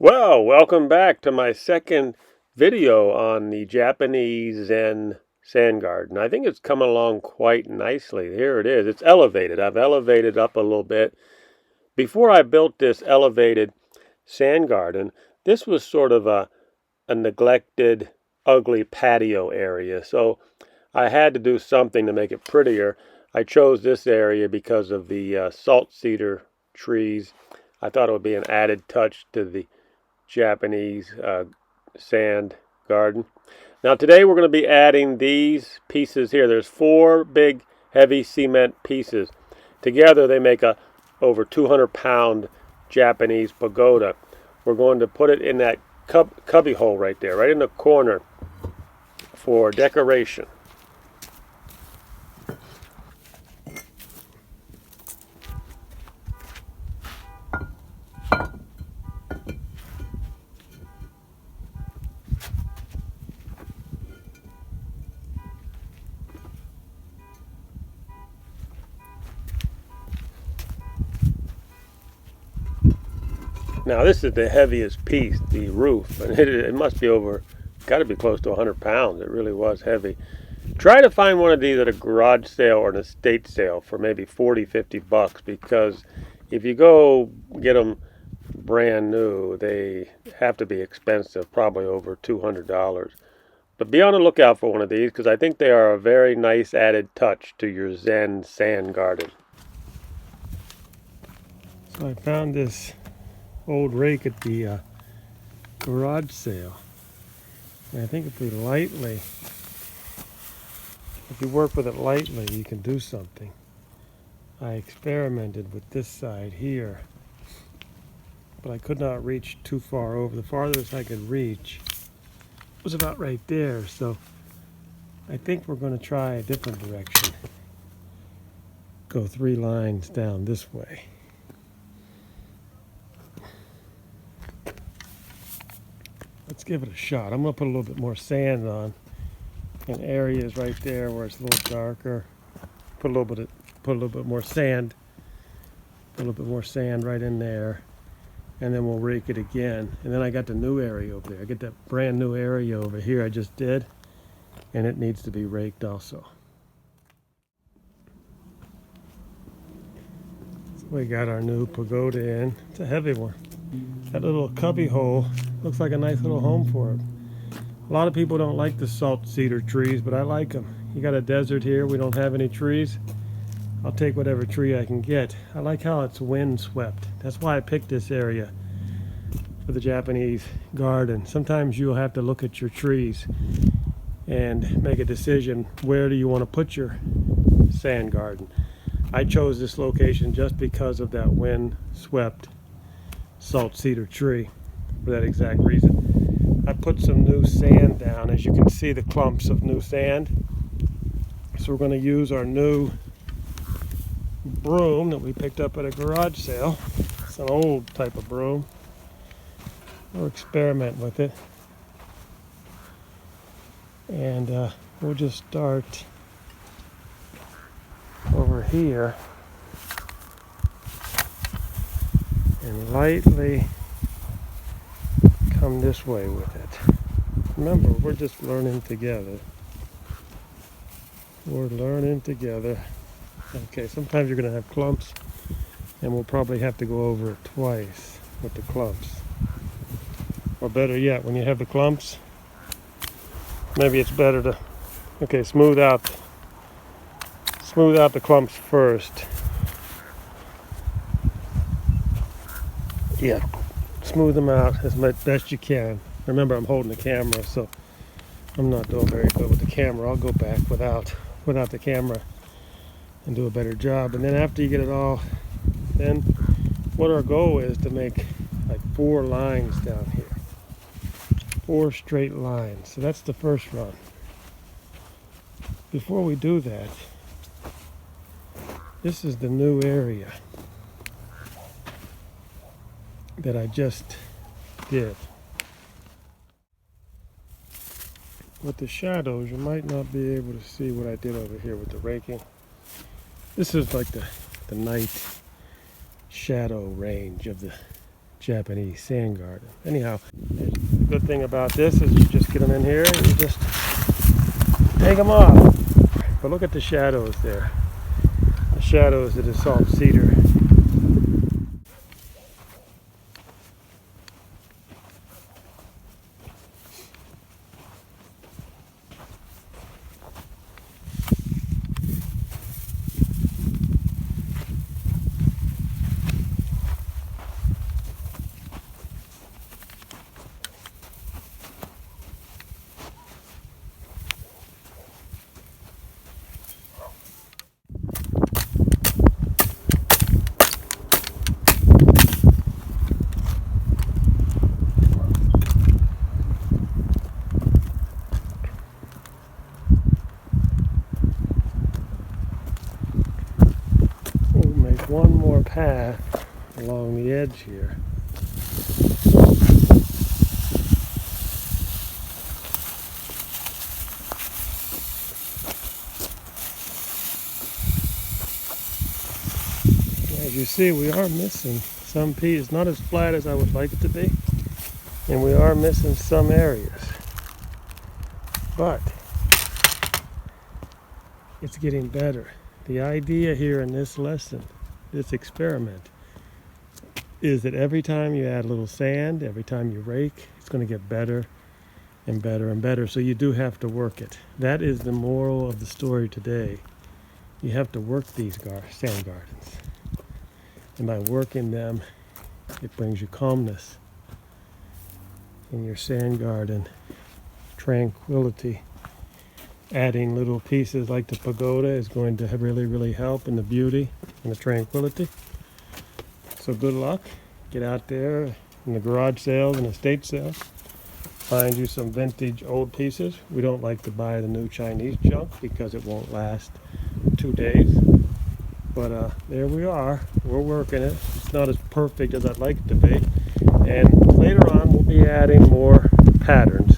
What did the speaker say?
Well, welcome back to my second video on the Japanese Zen sand garden. I think it's coming along quite nicely. Here it is. It's elevated. I've elevated up a little bit. Before I built this elevated sand garden, this was sort of a neglected, ugly patio area. So I had to do something to make it prettier. I chose this area because of the salt cedar trees. I thought it would be an added touch to the Japanese sand garden. Now today we're going to be adding these pieces here. There's four big heavy cement pieces. Together they make a over 200-pound Japanese pagoda. We're going to put it in that cubby hole right there, right in the corner for decoration. Now this is the heaviest piece, the roof, and it must be got to be close to 100 pounds. It really was heavy. Try to find one of these at a garage sale or an estate sale for maybe 40, 50 bucks, because if you go get them brand new, they have to be expensive, probably over $200. But be on the lookout for one of these, because I think they are a very nice added touch to your Zen sand garden. So I found this old rake at the garage sale, and I think if you work with it lightly, you can do something. I experimented with this side here, but I could not reach too far over. The farthest I could reach was about right there, so I think we're going to try a different direction. Go 3 lines down this way. Let's give it a shot. I'm going to put a little bit more sand on in areas right there where it's a little darker. Put a little bit more sand. Put a little bit more sand right in there, and then we'll rake it again. And then I got the new area over there. I get that brand new area over here I just did, and it needs to be raked also. So we got our new pagoda in. It's a heavy one. That little cubby hole looks like a nice little home for it. A lot of people don't like the salt cedar trees, but I like them. You got a desert here, we don't have any trees. I'll take whatever tree I can get. I like how it's wind swept. That's why I picked this area for the Japanese garden. Sometimes you'll have to look at your trees and make a decision, where do you want to put your sand garden. I chose this location just because of that wind swept salt cedar tree, for that exact reason. I put some new sand down. As you can see, the clumps of new sand. So we're going to use our new broom that we picked up at a garage sale. It's an old type of broom. We'll experiment with it. And we'll just start over here and lightly come this way with it. Remember, we're just learning together. We're learning together. Okay, sometimes you're going to have clumps, and we'll probably have to go over it twice with the clumps. Or better yet, when you have the clumps, maybe it's better to, smooth out the clumps first. Yeah, smooth them out as best you can. Remember, I'm holding the camera, so I'm not doing very good with the camera. I'll go back without the camera and do a better job. And then after you get it all, then what our goal is to make like 4 lines down here. 4 straight lines. So that's the first run. Before we do that, this is the new area that I just did. With the shadows, you might not be able to see what I did over here with the raking. This is like the night shadow range of the Japanese sand garden. Anyhow, the good thing about this is you just get them in here and you just take them off. But look at the shadows there. The shadows of the salt cedar. One more path along the edge here. As you see, we are missing some pieces. Not as flat as I would like it to be, and we are missing some areas, but it's getting better. The idea here in this lesson, this experiment, is that every time you add a little sand, every time you rake, it's going to get better and better and better. So you do have to work it. That is the moral of the story today. You have to work these sand gardens. And by working them, it brings you calmness in your sand garden, tranquility. Adding little pieces like the pagoda is going to really, really help in the beauty and the tranquility. So good luck. Get out there in the garage sales and estate sales. Find you some vintage old pieces. We don't like to buy the new Chinese junk because it won't last 2 days. But there we are. We're working it. It's not as perfect as I'd like it to be. And later on we'll be adding more patterns.